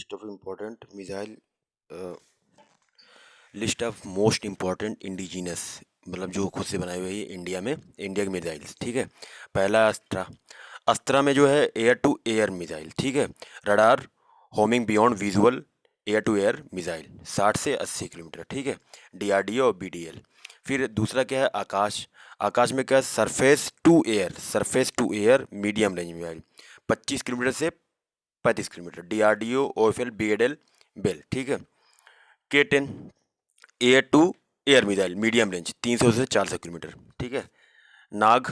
List of important missile list of most important indigenous मतलब जो खुद से बनाए हुए है इंडिया में, इंडिया के मिसाइल्स। ठीक है, पहला अस्त्रा। अस्त्रा में जो है एयर टू एयर मिसाइल। ठीक है, radar homing beyond visual air to air missile 60 से 80 किलोमीटर। ठीक है, डीआरडीओ और बीडीएल। फिर दूसरा क्या है आकाश। आकाश में क्या है surface to air medium range missile 25 kilometre से 35 kilometre DRDO OFL BDL BEL. ठीक है, के 10 air to air missile medium range 300 से 400 किलोमीटर। ठीक है, Nag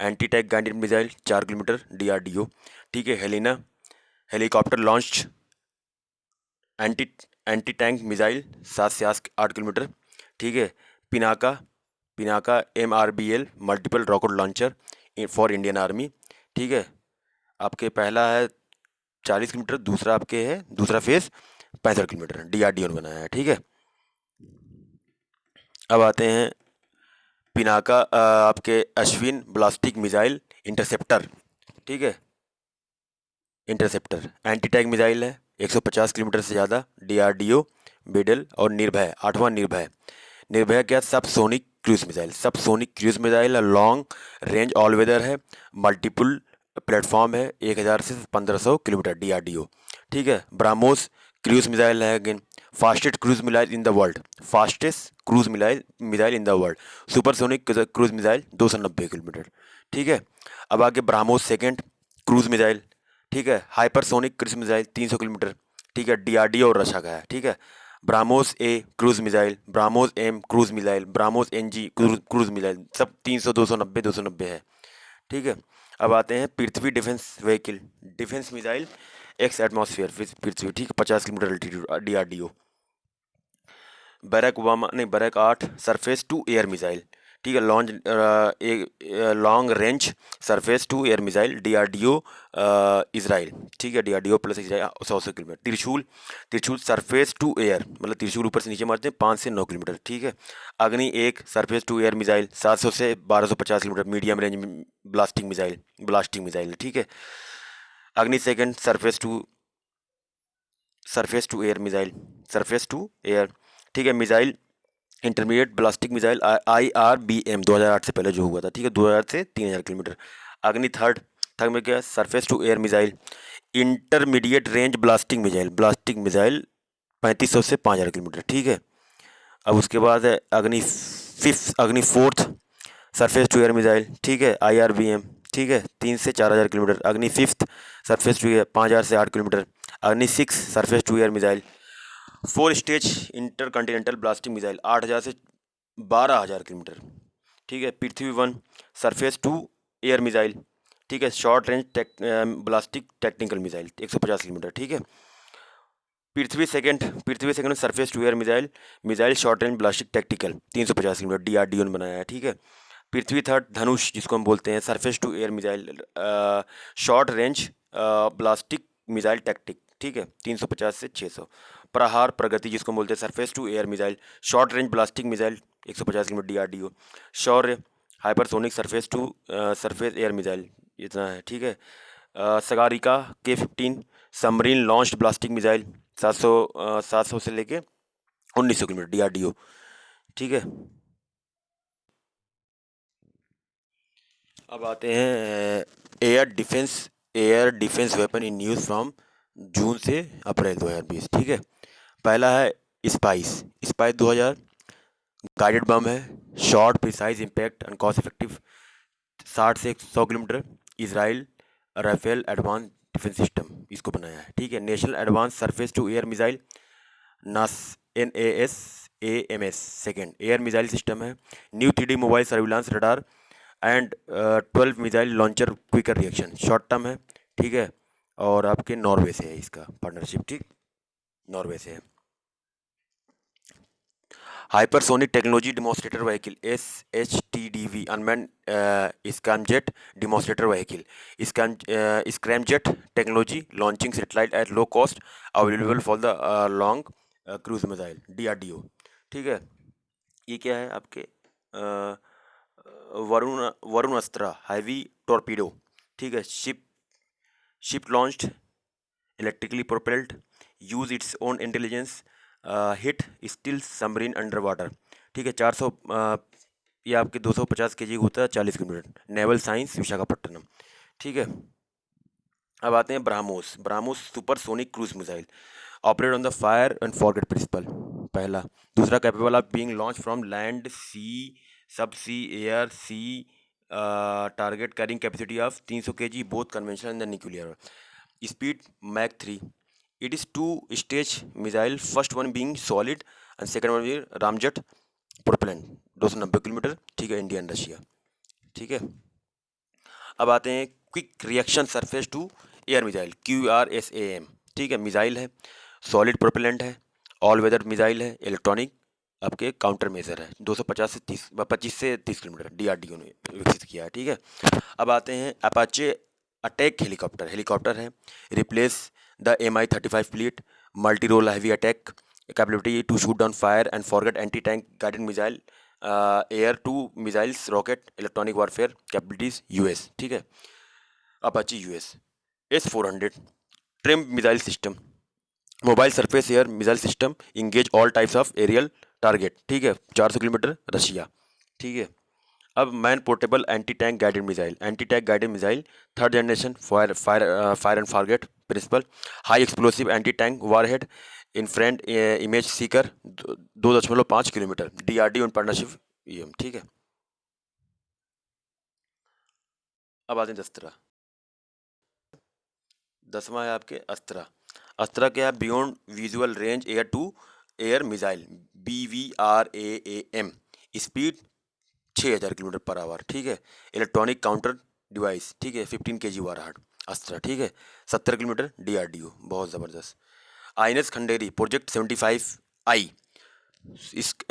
anti tank guided missile 4 kilometre DRDO. ठीक है, Helina helicopter launched anti anti tank missile 7 से 8 किलोमीटर। ठीक है, Pinaka Pinaka MRBL multiple rocket launcher for Indian army. ठीक है, आपके पहला है 40 किलोमीटर, दूसरा आपके है दूसरा फेज 65 किलोमीटर डीआरडीओ ने बनाया है। ठीक है, अब आते हैं पिनाका आपके अश्विन ब्लास्टिक मिसाइल इंटरसेप्टर। ठीक है, इंटरसेप्टर एंटी टैंक मिसाइल है 150 किलोमीटर से ज़्यादा डीआरडीओ बिडल। और निर्भय आठवां निर्भय। निर्भय क्या subsonic cruise missile long range all weather है, मल्टीपल प्लेटफॉर्म है, 1000 से 1500 किलोमीटर डीआरडीओ। ठीक है, ब्राह्मोस क्रूज मिसाइल है again fastest cruise missile in the world supersonic cruise missile 290 kilometre. ठीक है, अब आगे ब्राह्मोस सेकेंड क्रूज मिसाइल। ठीक है, हाइपरसोनिक क्रूज मिसाइल 300 किलोमीटर। ठीक है, डीआरडीओ और रशा का है। ठीक है, BrahMos A cruise missile, BrahMos M cruise missile, BrahMos NG cruise missile, सब 300 290 है। ठीक है, अब आते हैं Prithvi defence missile exo atmosphere Prithvi. ठीक है, 50 kilometre altitude DRDO. Barak 8 surface to air missile. ठीक है, long range surface to air missile DRDO Israel. ठीक है, DRDO plus Israel 100 kilometre. Trishul surface to air मतलब त्रिशूल ऊपर से नीचे मारते हैं 5 से 9 किलोमीटर। ठीक है, अग्नि 1 सरफेस टू एयर मिसाइल 700 से 1250 kilometre medium range blasting missile. ठीक है, अग्नि सेकेंड सरफेस टू एयर। ठीक है, मिसाइल इंटरमीडिएट ब्लास्टिक मिसाइल IRBM 2008 से पहले जो हुआ था। ठीक है, 2000 से 3000 किलोमीटर। अग्नि थर्ड में क्या surface to air missile intermediate range ballistic missile 3500 से 5000 किलोमीटर। ठीक है, अब उसके बाद है Agni fourth surface to air missile. ठीक है, IRBM। ठीक है, 3 से 4000 किलोमीटर। अग्नि फिफ्थ सरफेस टू एयर 5000 से 8 kilometre. Agni six surface to air missile 4 stage intercontinental ballistic missile 8000 से 12000 किलोमीटर। ठीक है, Prithvi one surface to air missile. ठीक है, short range ballistic technical missile 150 kilometre. ठीक है, Prithvi second surface to air missile short range ballistic tactical 350 kilometre DRDO ने बनाया है। ठीक है, पृथ्वी थर्ड धनुष जिसको हम बोलते हैं surface to air missile short range ballistic missile tactic. ठीक है, 350 से 600। प्रहार प्रगति जिसको हम बोलते हैं surface to air missile short range ballistic missile 150 kilometre DRDO. Shaurya hypersonic surface air missile इतना है। ठीक है, Sagarika K-15 submarine launched ballistic missile 700 से लेके 1900 किलोमीटर डीआरडीओ। ठीक है, अब आते हैं air defence weapon in use from June से अप्रैल 2020। ठीक है, पहला है स्पाइस 2000 गाइडेड बम है short precise impact and cost effective 60 से 100 kilometre. Israel Rafael advance defence system इसको बनाया है। ठीक है, national advance surface to air missile NAS NASAMS second air missile system है। New 3D mobile surveillance radar and 12 missile launcher quicker reaction short term है। ठीक है, और आपके नॉर्वे से है इसका पार्टनरशिप। ठीक, नॉर्वे से है। Hypersonic technology demonstrator vehicle SHTDV unmanned scramjet demonstrator vehicle scramjet technology launching satellite at low cost available for the long cruise missile DRDO. ठीक है, ये क्या है आपके वरुण अस्त्रा हैवी टॉर्पीडो। ठीक है, ship launched electrically propelled use its own intelligence, hit still submarine under water, ठीक है। 400 ये आपके 250 केजी होता है, 40 किलोमीटर। नेवल साइंस विशाखापट्टनम, ठीक है। अब आते हैं BrahMos. BrahMos supersonic cruise missile operate on the fire and forget principle, पहला। दूसरा, capable of being launch from land, sea, sub sea, air, sea, target carrying capacity of 300 kg, both conventional and nuclear. Speed Mach 3। It is two stage missile, first one being solid and second one being ramjet propellant, 290 kilometre, ठीक है, India and Russia, ठीक है। अब आते हैं quick reaction surface to air missile, QRSAM, ठीक है। Missile है, सॉलिड प्रोपेलेंट है, ऑल वेदर मिसाइल है, इलेक्ट्रॉनिक आपके काउंटर मेजर है, 250 से 30 25 से 30 किलोमीटर, DRDO ने विकसित किया है, ठीक है। अब आते हैं अपाचे अटैक हेलीकॉप्टर। हेलीकॉप्टर है, replace the Mi-35 fleet, multi role heavy attack capability to shoot down fire and forget anti tank guided missile, air to missiles, rocket, electronic warfare capabilities, US, ठीक है। Apache US S-400 Triumf missile system, mobile surface air missile system, engage all types of aerial target, ठीक है, 400 kilometre, Russia, ठीक है। अब man portable anti tank guided missile, anti tank guided missile, third generation, fire fire and forget principle, high explosive anti tank warhead, infrared image seeker, 2.5 kilometre, DRDO partnership, ठीक है। अब आते हैं दस्त्रा। दसवां है आपके अस्त्रा। अस्त्रा क्या है? Beyond visual range air to air missile, BVRAAM, speed 6000 kilometre per hour, ठीक है। इलेक्ट्रॉनिक काउंटर डिवाइस, ठीक है, 15 केजी वारहाड अस्त्रा, ठीक है। 70 किलोमीटर, DRDO, बहुत ज़बरदस्त। INS Khanderi project 75I,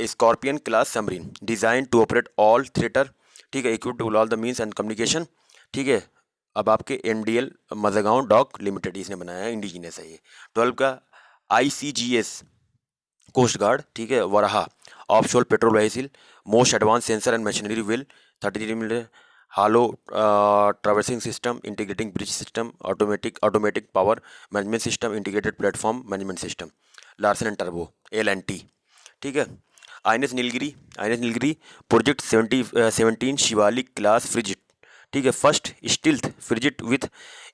scorpion class submarine, design to operate all theatre, ठीक है, equipped with all the means and communication, ठीक है। अब आपके MDL मजगांव डॉक लिमिटेड इसने बनाया है, इंडिजीनियस है ये। 12 का ICGS कोस्ट गार्ड, ठीक है, Varaha offshore petrol vehicle, most advance sensor and machinery will, 33 million, hello traversing system, integrating bridge system, automatic power management system, integrated platform management system, Larsen and turbo, LNT, ठीक है। INS Nilgiri project 17 Shivalik class frigid, ठीक है, first stealth frigid with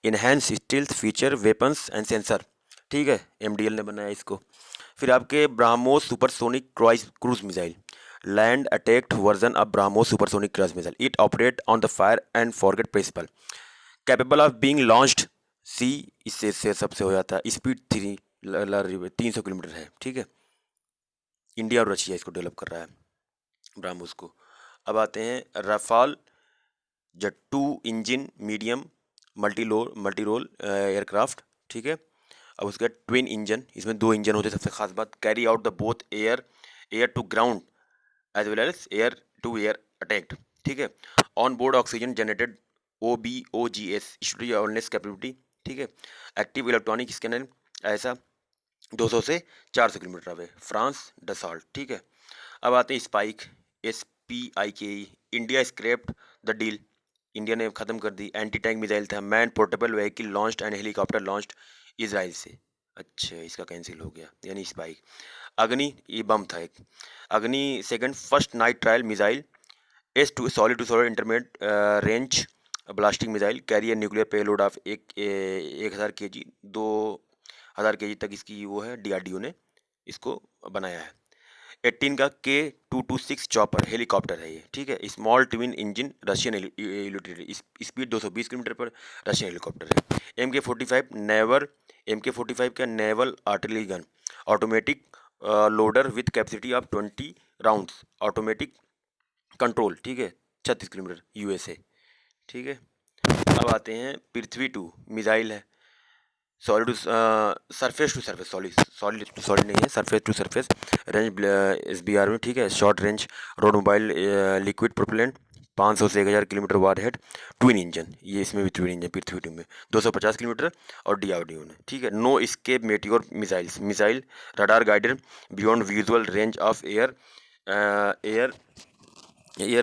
enhance stealth feature weapons and sensor, ठीक है, MDL ने बनाया इसको। फिर आपके BrahMos supersonic cruise missile, land attacked version of BrahMos supersonic cruise missile, it operate on the fire and forget principle, capable of being launched sea, इससे सबसे हो जाता है, स्पीड 300 किलोमीटर है, ठीक है। इंडिया और रशिया इसको डेवलप कर रहा है, ब्राह्मोस को। अब आते हैं Rafale jet 2 engine medium multi role aircraft, ठीक है। अब उसके बाद ट्विन इंजन, इसमें 2 इंजन होते हैं, सबसे खास बात, carry out the both air to ground as well as air to air attacked, ठीक है। On board oxygen generated, OBOGS storage onless capability, ठीक है। एक्टिव इलेक्ट्रॉनिक स्कैनर, ऐसा 200 से 400 किलोमीटर अवे, फ्रांस डसॉल्ट, ठीक है। अब आते हैं spike, SPIKE, India scraped the deal, India ने ख़त्म कर दी। एंटी टैंक मिसाइल था, man portable vehicle launched and helicopter launched Israel से, अच्छा इसका कैंसिल हो गया, यानी स्पाइक। अग्नि, ये बम था एक, Agni second first night trial missile, S2 solid to solid intermediate range blasting missile, carrier nuclear payload of 1000 KG, 2000 KG तक इसकी वो है, DRDO ने इसको बनाया है। 18 का K226 चॉपर हेलीकॉप्टर है ये, ठीक है, small twin engine Russian utility, speed 220 kilometre पर, रशियन हेलीकॉप्टर है। MK45 का naval artillery gun, automatic loader with capacity of 20 rounds, automatic control, ठीक है, 36 किलोमीटर, USA, ठीक है। अब आते हैं पृथ्वी 2 मिसाइल है, solid surface to surface, solid to solid नहीं है, surface to surface, range SBR में, ठीक है, short range road mobile liquid propellant, 500 से 1000 kilometre warhead, twin engine, ये इसमें भी ट्विन इंजन पृथ्वी टू में 250 किलोमीटर, और DRDO ने, ठीक है। No escape Meteor missile radar guided beyond visual range of air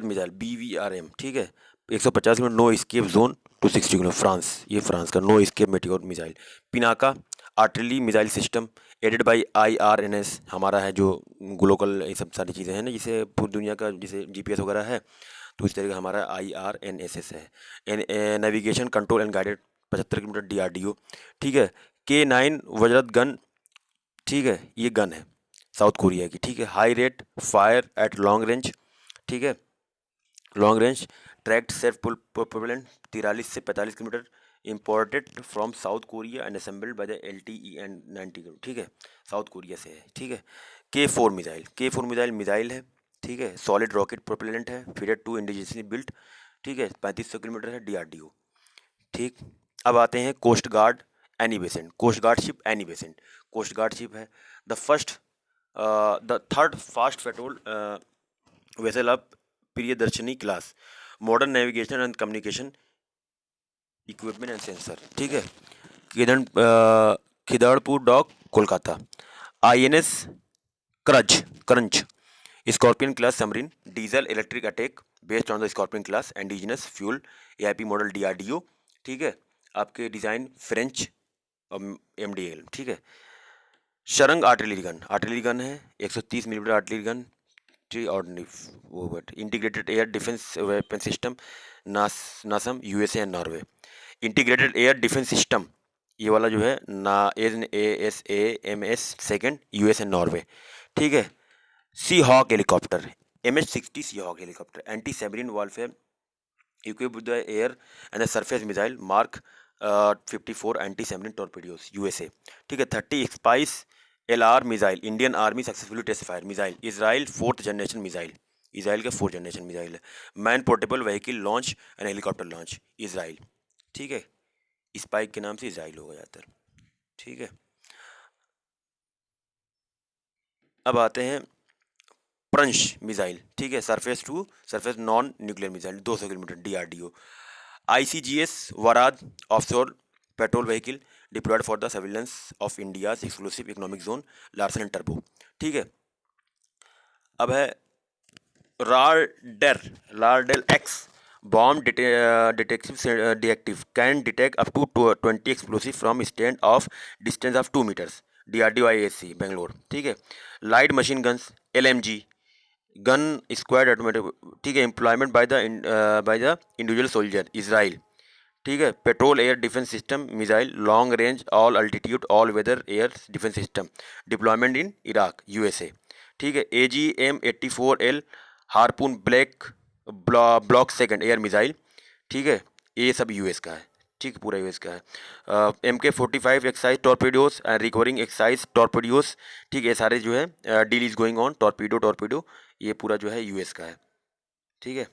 missile, BVRM, ठीक है, 150 kilometre, no escape zone 260 kilometre, France, ये फ्रांस का no escape Meteor missile. Pinaka artillery missile system aided by IRNS, हमारा है जो ग्लोबल, ये सब सारी चीज़ें हैं ना, जिसे पूरी दुनिया का जैसे GPS वगैरह है, तो इस तरह का हमारा IRNSS है। Navigation control and guided 75 kilometre DRDO, ठीक है। K9 वज्रत गन, ठीक है, ये गन है साउथ कोरिया की, ठीक है। High rate fire eight long range, ठीक है, long range tract self propellant 43 से 45 kilometre, imported from south Korea and assembled by the LTE-90, ठीक है, साउथ कोरिया से है, ठीक है। K4 मिसाइल मिसाइल है, ठीक है, सॉलिड रॉकेट प्रोपेलेंट है, फीडेड टू इंडिजिनियसली बिल्ट, ठीक है, 3500 किलोमीटर है, DRDO, ठीक। अब आते हैं coast guard Annie Besant, coast guard ship Annie Besant, coast guard ship है the third fast patrol vessel of Priyadarshini class, modern navigation and communication equipment and sensor, ठीक है। Kidderpore dock Kolkata, INS Karanj Scorpene class submarine, diesel electric attack based on the Scorpene class, indigenous fuel AIP model DRDO, ठीक है। आपके design French MDL, ठीक है। शरंग artillery gun है 130 millimetre artillery gun, और वो but integrated air defence weapon system NASAM USA and Norway, integrated air defence system, ये वाला जो है NASAMS second US and Norway, ठीक है। Sea hawk helicopter MH-60 sea hawk helicopter, anti submarine warfare equipped with the air and the surface missile Mark 54 anti submarine torpedoes USA, ठीक है। 30 SPICE LR missile, Indian army successfully test fire missile, Israel 4th generation missile, Israel का 4th generation missile है। Man portable vehicle launch and helicopter launch, Israel, ठीक है, spike के नाम से Israel होगा ज़्यादातर, ठीक है। अब आते हैं प्रंश मिसाइल, ठीक है, surface to surface non nuclear missile 200 kilometre DRDO, ICGS Varad offshore patrol vehicle deployed for the surveillance of India's exclusive economic zone Larsen and टर्बो, ठीक है। अब है Raider X bomb detective can detect up to 20 explosive from stand off distance of 2 metres, DRDO ISC Bangalore, ठीक है। Light machine guns LMG gun squad automatic, ठीक है, employment by the individual soldier Israel, ठीक है। Petrol air defence system missile long range all altitude all weather air defence system, deployment in Iraq USA, ठीक है। AGM-84L Harpoon block second air missile, ठीक है, ये सब US का है, ठीक, पूरा US का है। MK-45 exercise torpedoes and recovering exercise torpedoes, ठीक है, सारे जो है deal is going on torpedo, ये पूरा जो है US का है, ठीक है।